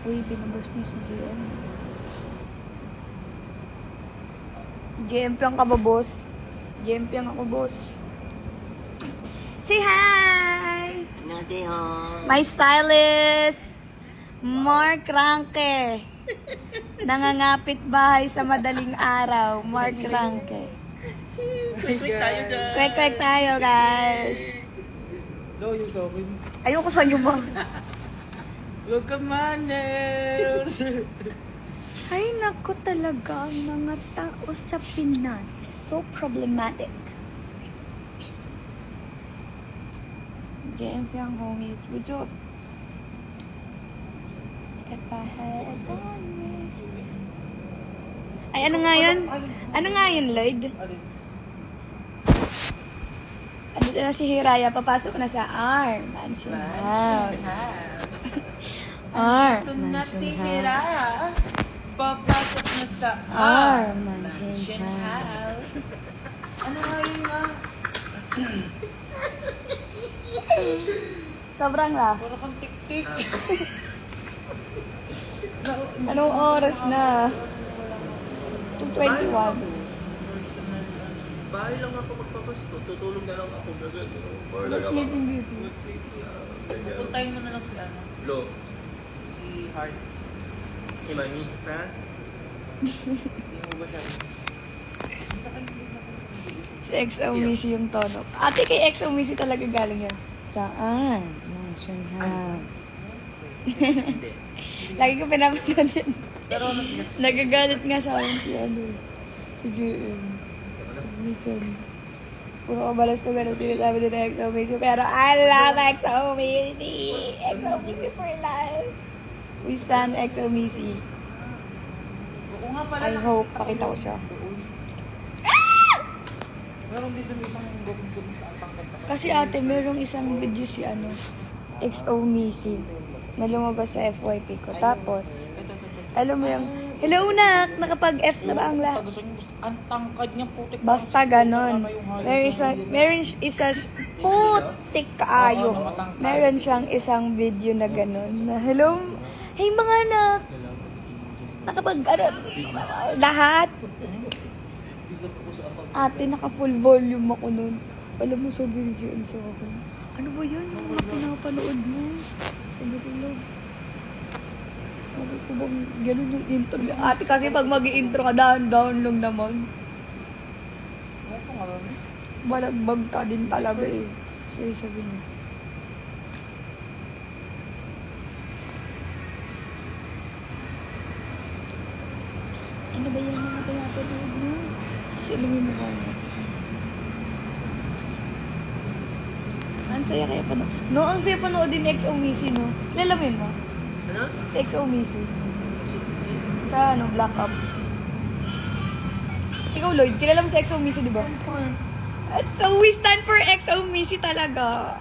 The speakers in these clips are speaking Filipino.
Uy, binabas niyo si GM. GMP ang ka ba, boss? GMP ang ako, boss. Say hi! My stylist, Mark Ranke. Nangangapit bahay sa madaling araw, Mark Ranke. Quick tayo dyan. Kwek-kwek tayo, guys. Lo, yung sa akin. Ayoko sa inyo ba? Look at my nails. Ay, naku talaga ang mga tao sa Pinas. So problematic. JMP ang homies. Good job. Ay, ano nga yun? Ano nga yun, Lloyd? Andito na si Hiraya. Papasok na sa R Mansion House. R Ito na si Mansion Hira. House. Papasok na sa R Mansion Mansion House. House. Ano nga yun ma? Sobrang laugh. Puro kang tik-tik. Anong oras na? 2:21. Bahay lang ako magpapasto. Tutulong na lang ako. Sleeping Beauty. Puntahin mo na lang si ano. Lo, Si Hart. Imani, Fran? Hindi mo ba siya? Si XO Missy yung tono. Ate, kay XO Missy talaga galing yan. Saan? Mansion House. Hindi. Lagi ko pinapanood yun. Pero Nagagalit nga sa akin si ano. Si JM. Minsan. Puro kabalas to gano'n sinasabi din ng XO Missy. Pero I love XO Missy. XO Missy for life. We stand XO Missy. oo nga pala. I hope pakita ko siya. Meron dito may isang gawin sa atang. Kasi ate, merong isang video si ano, XO Missy na lumabas sa FYP ko. Tapos, alam mo yung, hello nak, nakapag-F na ba ang lahat? Gusto niyo, ang tangkad niya putik. Basta ganon. Meron isa putik kaayo. Meron siyang isang video na ganon. Na, hello, hey mga anak, nakapag, ano, lahat. Ate, naka-full volume ako nun. Alam mo, sabi ni GM sa akin, ano ba yan yung mga pinapanood mo? Sabi ko lang. Sabi ko bang ganun yung intro. Ate, kasi pag mag-i-intro ka, down lang naman. Ano po nga lang? Balagbag ka din talaga eh. Siya sabi niya. Ano ba yan mga pinapanood mo? Kasi alam mo mukha niya. Ang saya kaya panood. No, ang saya panood din ni XO Missy, no? Kilala mo yun mo? Ano? Si XO Missy. Sa ano, Black Up. Ikaw, Lloyd, kilala mo si XO Missy, di ba? So, we stand for XO Missy talaga.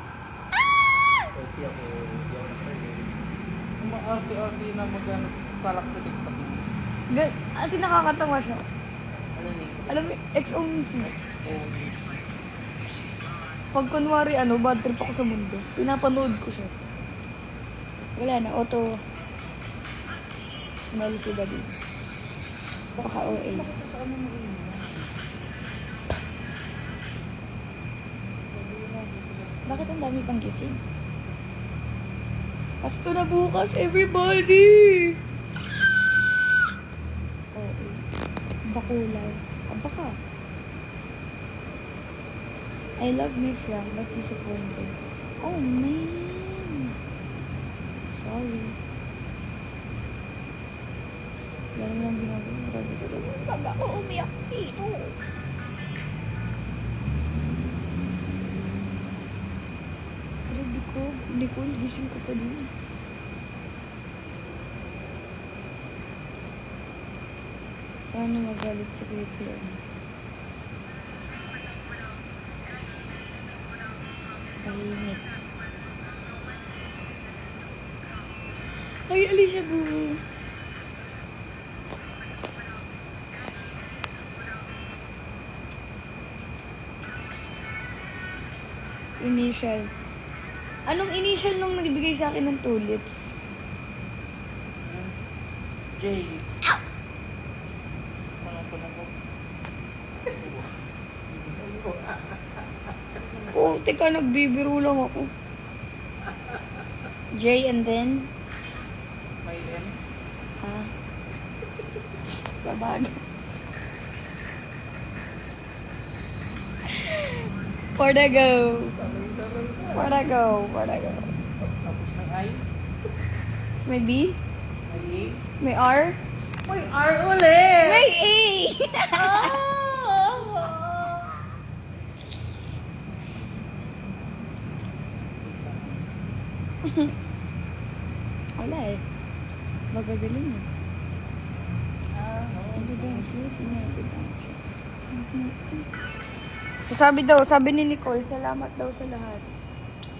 Okay ako. Hindi ako nakapagay. Yung mga arte-arte na mag-ano, kalak sa TikTok. Ate, nakakatawa siya. Ano ni? Alam mo, XO Missy. Pag kunwari, ano, bad trip ako sa mundo, pinapanood ko siya. Wala na, auto. Smile si Daddy. Baka OA. Sa ano mo rin? Bakit ang dami pang gising? Pasko na bukas, everybody! OA. Bakulaw. Aba ka. I love me, Frank, but disappointed. Oh, man. Sorry. Wala naman ang ginagawa. Grabe ko lang. Pag ako umiyak dito. Grabe ko. Nicole, gising ko pa din. Paano magalit sa kaya siya? Tahimik. Ay, Alicia Boo. Initial. Anong initial nung nagbigay sa akin ng tulips? Jay. Ano pa na po? Oh, teka, nagbibiro lang ako. J and then? May M. Ah. Sabag. For the go. For the go. For the go. Tapos may I. Tapos may B? May A. May R? May R ulit! May A! Wala eh. Magagaling eh. Sabi ni Nicole, salamat daw sa lahat.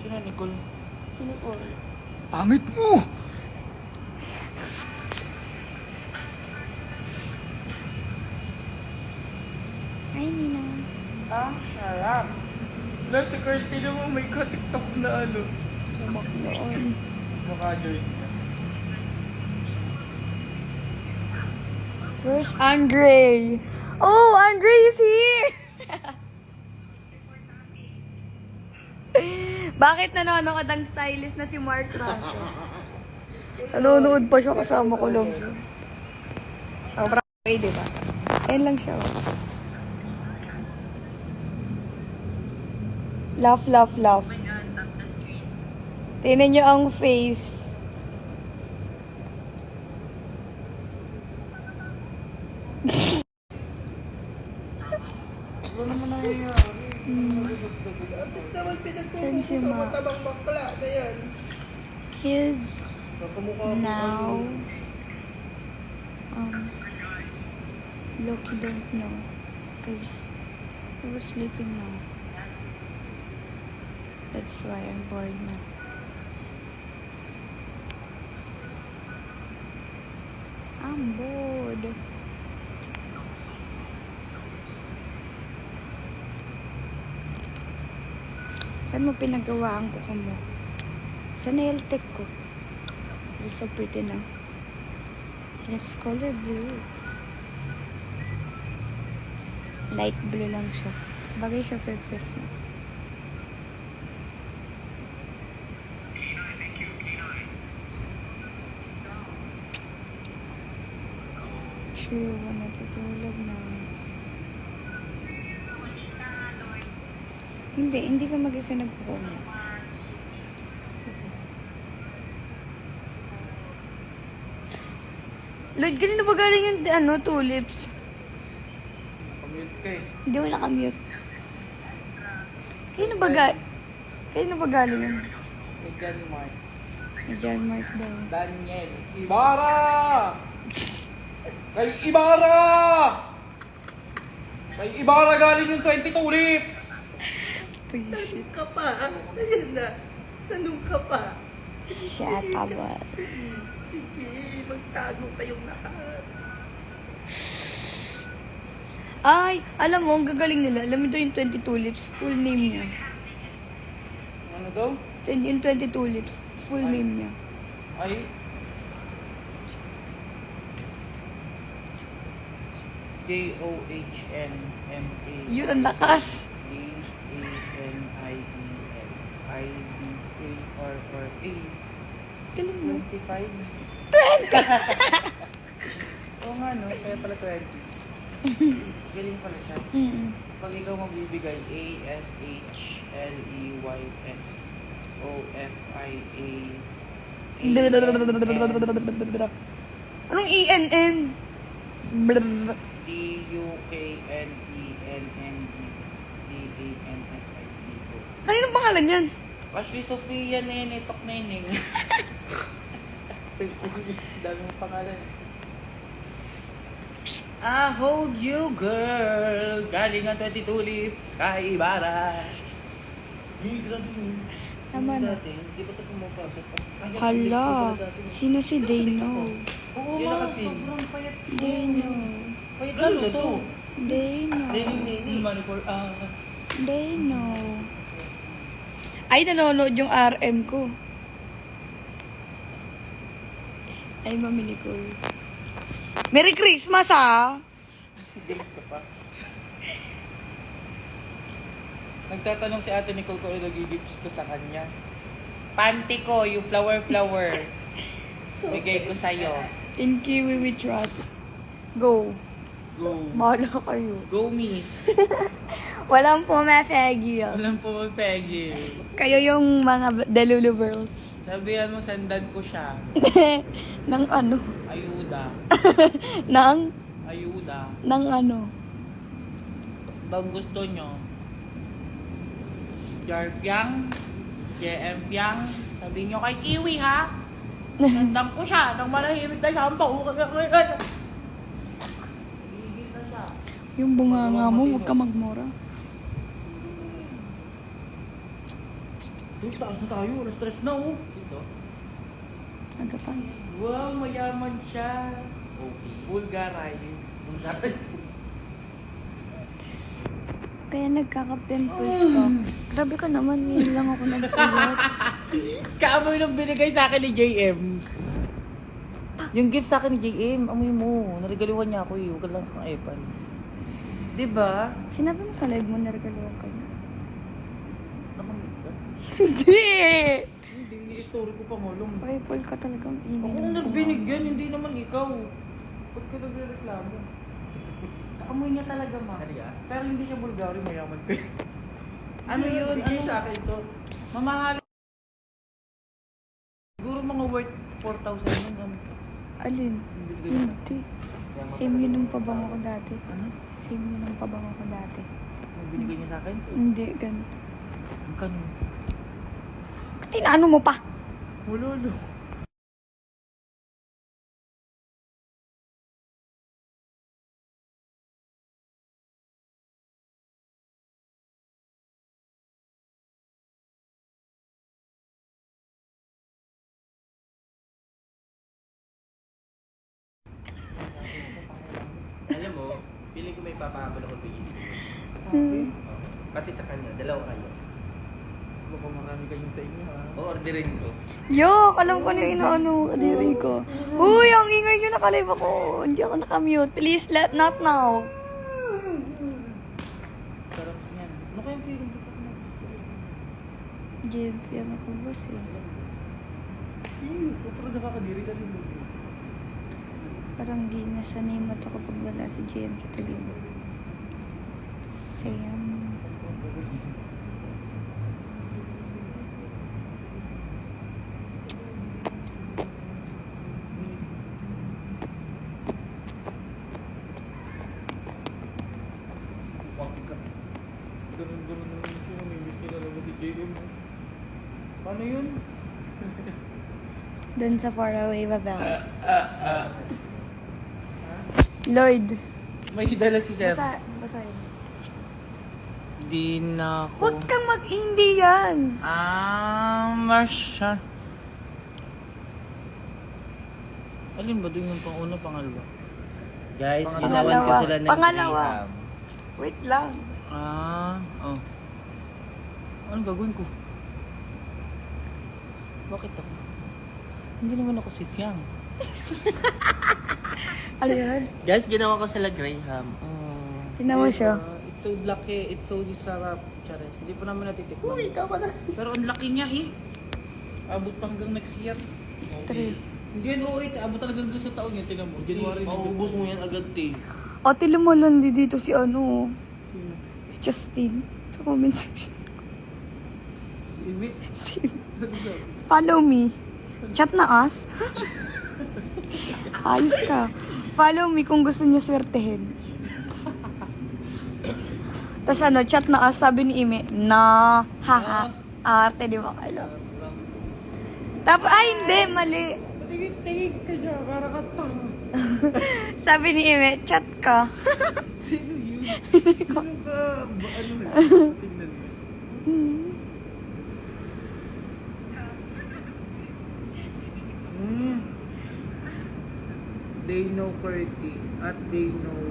Sino Nicole? Si Nicole. Pangit mo! Ay, Nina. Ang sarap. Nasa curtain mo may ka-tiktok na ano. Tumakloon. Mukha joy. Where's Andre? Oh, Andre is here! Bakit nanonood ang stylist na si Mark Raso? Nanonood pa siya kasama ko lang. Sobrang okay, diba? Yan lang siya. Oh. Laugh, laugh, laugh. Tingnan niyo ang face. Ano naman nangyayari? Saan si Ma? Matabang bakla na yan. He's Kakamukha mo now... ano. Look, you don't know. Because he was sleeping now. That's why I'm bored now. I'm bored. Saan mo pinagawa ang kuko mo? Sa nail tech ko. It's so pretty na. And it's color blue. Light blue lang siya. Bagay siya for Christmas. True, natutulog na. Hindi ka mag-isa nagkukulit. Lloyd, kanina ba galing yung tulips? Nakamute ka eh. Hindi mo nakamute. Kanina ba galing yun? Kay John Mark. Ni John Mark daw. Daniel Ibarra! Kay Ibarra! Kay Ibarra galing yung 20 tulips! Shit. Ka pa. Ayan na. Tanong ka pa. Shut up. Sige, magtago kayong lahat. Ay, alam mo, ang gagaling nila. Alam mo ito yung 20 tulips. Full name niya. Ano daw? Yung 20 tulips. Full name niya. Ay. Johnnma. Yun ang lakas. Daniel Ibarra. Galing mo. 25. 20! Oo nga no, kaya pala 20. Galing pala siya. Mm-mm. Pag ikaw magbibigay, ASHLEYSOFIA Anong ENN? TUKNENNDDANSIC. Kaninong pangalan yan? Ashley Sofia na yan, itok na yun eh. Dami mong pangalan. I hold you, girl. Galing ang 20 tulips kay Ibarra. Grabe yun. Tama na. Hindi ba ito pumapasok? Hala. Sino si Dano? Oo nga, sobrang payat. Dano. Payat lalo to. Dano. Nini. Money for us. Dano. Ay, nanonood yung RM ko. Ay, Mami Nicole. Merry Christmas, ah! Date ka pa. Nagtatanong si Ate Nicole kung ano nagigifts ko sa kanya. Panty ko, yung flower. Bigay ko sa'yo. In Kiwi we trust. Go. Go. Bahala kayo. Go, miss. Walang pumefegi. Walang po Peggy. Kayo yung mga Delulu girls. Sabihan mo, sandan ko siya. Nang ano? Ayuda. Nang? Ayuda. Nang ano? Bang gusto nyo? Jarfyang? JM Fyang? Sabihin nyo kay Kiwi, ha? Sandan ko siya. Nang malahimik na siya. Ang bago ka na. Gigil na siya. Yung bunganga mo, huwag ka magmura. Uy, taas na tayo. Stress na, oh. Dito. Agatan. Wow, mayaman siya. Okay. Bulgaray. Kaya nagkaka-pimples ka. Grabe ka naman, ngayon lang ako nagpulot. Kaamoy nung binigay sa akin ni JM. Yung gift sa akin ni JM, amoy mo. Naregaluhan niya ako eh. Huwag ka lang kang epan. Diba? Sinabi mo sa live mo, naragaluhan ka na. Nakamit ka? Hindi! Hindi, story ko pa ngulong. Paypal ka talagang ingay. Ako ang nagbinigyan, hindi naman ikaw. Ba't ka nagre-reklamo? Amoy niya talaga, ma. Pero hindi siya Bulgari, mayaman ko. Ano yun? Ano sa akin to? Mamahal. Siguro mga worth 4,000 yun. Ano? Alin? Hindi. Same yun ng pabango ko dati. Ano? Same yun ng pabango ko dati. Ang binigay niya sa akin? Hindi, ganito. Ang kanino? Tinaano mo pa? Ulolo. Alam mo, feeling ko may papahabol ako bigyan. Pati sa kanya, dalawa kayo. Baka marami kayong sa inyo, ha? O, orderin ko. Yok, alam ko na yung inaano kadiri ko. Uy, ang ingay nyo, nakalive ako. Hindi ako nakamute. Please, not now. Sarap yan. Ano kayang feeling ko? Jeff, yan ako boss eh. Pero nakakadiri ka din. Parang di nasanay mo ito kapag wala si JM sa tabi mo. Sam. Ganun naman siya. Namimiss niya talaga si JM. Paano yun? Doon sa Faraway Babel. Lloyd. May dala si Sir. Basahin. Di na ako. Huwag kang mag-hindi yan. Masya. Alin ba doon yung pang-una, pangalawa? Guys, Pangalawa. ginawan ko sila ng Pangalawa. Graham. Wait lang. Oh. Anong gagawin ko? Bakit ako? Hindi naman ako si Fiang. Ano yan? Guys, ginawa ko sila Graham. Oh. Tingnan mo siya. It's so lucky. It's so sarap. Chares. Hindi pa naman natitikman. Uy, tama na. Pero ang laki niya eh. Abot pa hanggang next year. 3. Hindi yan 08. Abot talaga hanggang sa taon yan. Tinan mo. January na. Mauubos mo yan agad, te. Ate, lumalandi dito si ano. Si Justin. Sa comment section. Si Imi. Follow me. Chat na us. Ayos ka. Follow me kung gusto niya swertehin. Tapos ano, chat na us, sabi ni Ime, na, haha, arte, di ba kayo? Tapos, ay, hindi, mali. Tingin ka dyan. Para ka tanga. Sabi ni Ime, chat ka. Sino yun? Sino ka? Ano? Tingnan mo. They know Curty at they know